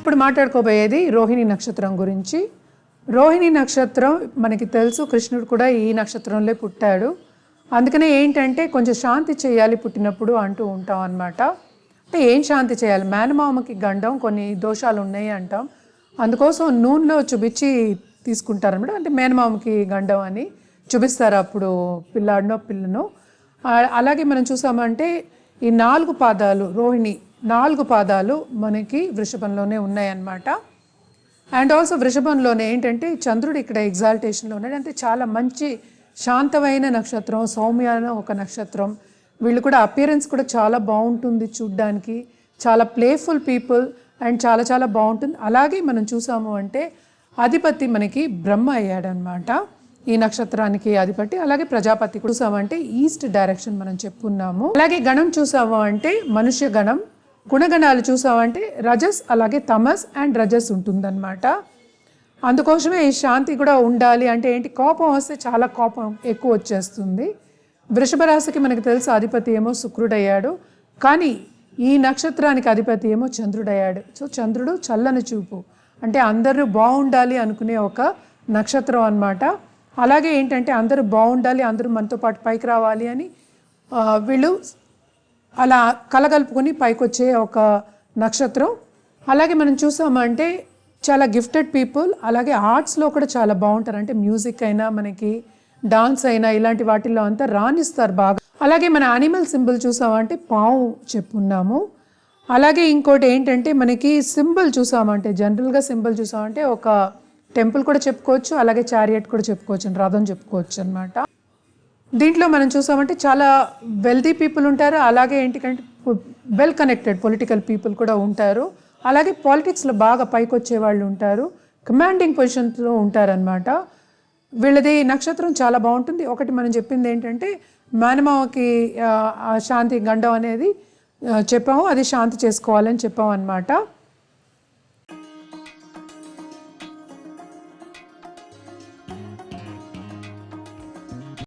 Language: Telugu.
ఇప్పుడు మాట్లాడుకోబోయేది రోహిణి నక్షత్రం గురించి. రోహిణి నక్షత్రం మనకి తెలుసు, కృష్ణుడు కూడా ఈ నక్షత్రంలో పుట్టాడు. అందుకనే ఏంటంటే కొంచెం శాంతి చేయాలి పుట్టినప్పుడు అంటూ ఉంటాం అన్నమాట. అంటే ఏం శాంతి చేయాలి? మేనమామకి గండం కొన్ని దోషాలు ఉన్నాయి అంటాం. అందుకోసం నూనెలో చూపించి తీసుకుంటారన్నమాట. అంటే మేనమామకి గండం అని చూపిస్తారు అప్పుడు పిల్లాడినో పిల్లను. అలాగే మనం చూసామంటే ఈ 4 పాదాలు రోహిణి 4 పాదాలు మనకి వృషభంలోనే ఉన్నాయన్నమాట. అండ్ ఆల్సో వృషభంలోనే ఏంటంటే చంద్రుడు ఇక్కడ ఎగ్జాల్టేషన్లో ఉన్నాడు. అంటే చాలా మంచి శాంతమైన నక్షత్రం, సౌమ్యమైన ఒక నక్షత్రం. వీళ్ళు కూడా అపియరెన్స్ కూడా చాలా బాగుంటుంది చూడ్డానికి, చాలా ప్లేఫుల్ పీపుల్ అండ్ చాలా చాలా బాగుంటుంది. అలాగే మనం చూసాము అంటే అధిపతి మనకి బ్రహ్మ అయ్యాడనమాట, ఈ నక్షత్రానికి అధిపతి. అలాగే ప్రజాపతి చూసామంటే ఈస్ట్ డైరెక్షన్ మనం చెప్పుకున్నాము. అలాగే గణం చూసాము అంటే మనుష్య గణం. గుణగణాలు చూసామంటే రజస్ అలాగే తమస్ అండ్ రజస్ ఉంటుందన్నమాట. అందుకోసమే ఈ శాంతి కూడా ఉండాలి. అంటే ఏంటి, కోపం వస్తే చాలా కోపం ఎక్కువ వచ్చేస్తుంది. వృషభ రాశికి మనకు తెలుసు అధిపతి ఏమో శుక్రుడయ్యాడు, కానీ ఈ నక్షత్రానికి అధిపతి ఏమో చంద్రుడయ్యాడు. సో చంద్రుడు చల్లని చూపు, అంటే అందరూ బాగుండాలి అనుకునే ఒక నక్షత్రం అన్నమాట. అలాగే ఏంటంటే అందరూ బాగుండాలి, అందరూ మనతో పాటు పైకి రావాలి అని వీళ్ళు అలా కలగలుపుకొని పైకి వచ్చే ఒక నక్షత్రం. అలాగే మనం చూసామంటే చాలా గిఫ్టెడ్ పీపుల్, అలాగే ఆర్ట్స్లో కూడా చాలా బాగుంటారు. అంటే మ్యూజిక్ అయినా మనకి డాన్స్ అయినా ఇలాంటి వాటిల్లో అంతా రాణిస్తారు బాగా. అలాగే మన యానిమల్ సింబల్ చూసామంటే పాము చెప్పున్నాము. అలాగే ఇంకోటి ఏంటంటే మనకి సింబల్ చూసామంటే జనరల్గా సింబల్ చూసామంటే ఒక టెంపుల్ కూడా చెప్పుకోవచ్చు, అలాగే చారియట్ కూడా చెప్పుకోవచ్చు, రథం చెప్పుకోవచ్చు అనమాట. దీంట్లో మనం చూసామంటే చాలా వెల్దీ పీపుల్ ఉంటారు, అలాగే ఏంటికంటే వెల్ కనెక్టెడ్ పొలిటికల్ పీపుల్ కూడా ఉంటారు. అలాగే పాలిటిక్స్లో బాగా పైకి వచ్చే వాళ్ళు ఉంటారు, కమాండింగ్ పొజిషన్లో ఉంటారనమాట. వీళ్ళది నక్షత్రం చాలా బాగుంటుంది. ఒకటి మనం చెప్పింది ఏంటంటే మేనమామకి శాంతి గండం అనేది చెప్పాము, అది శాంతి చేసుకోవాలని చెప్పాము అనమాట.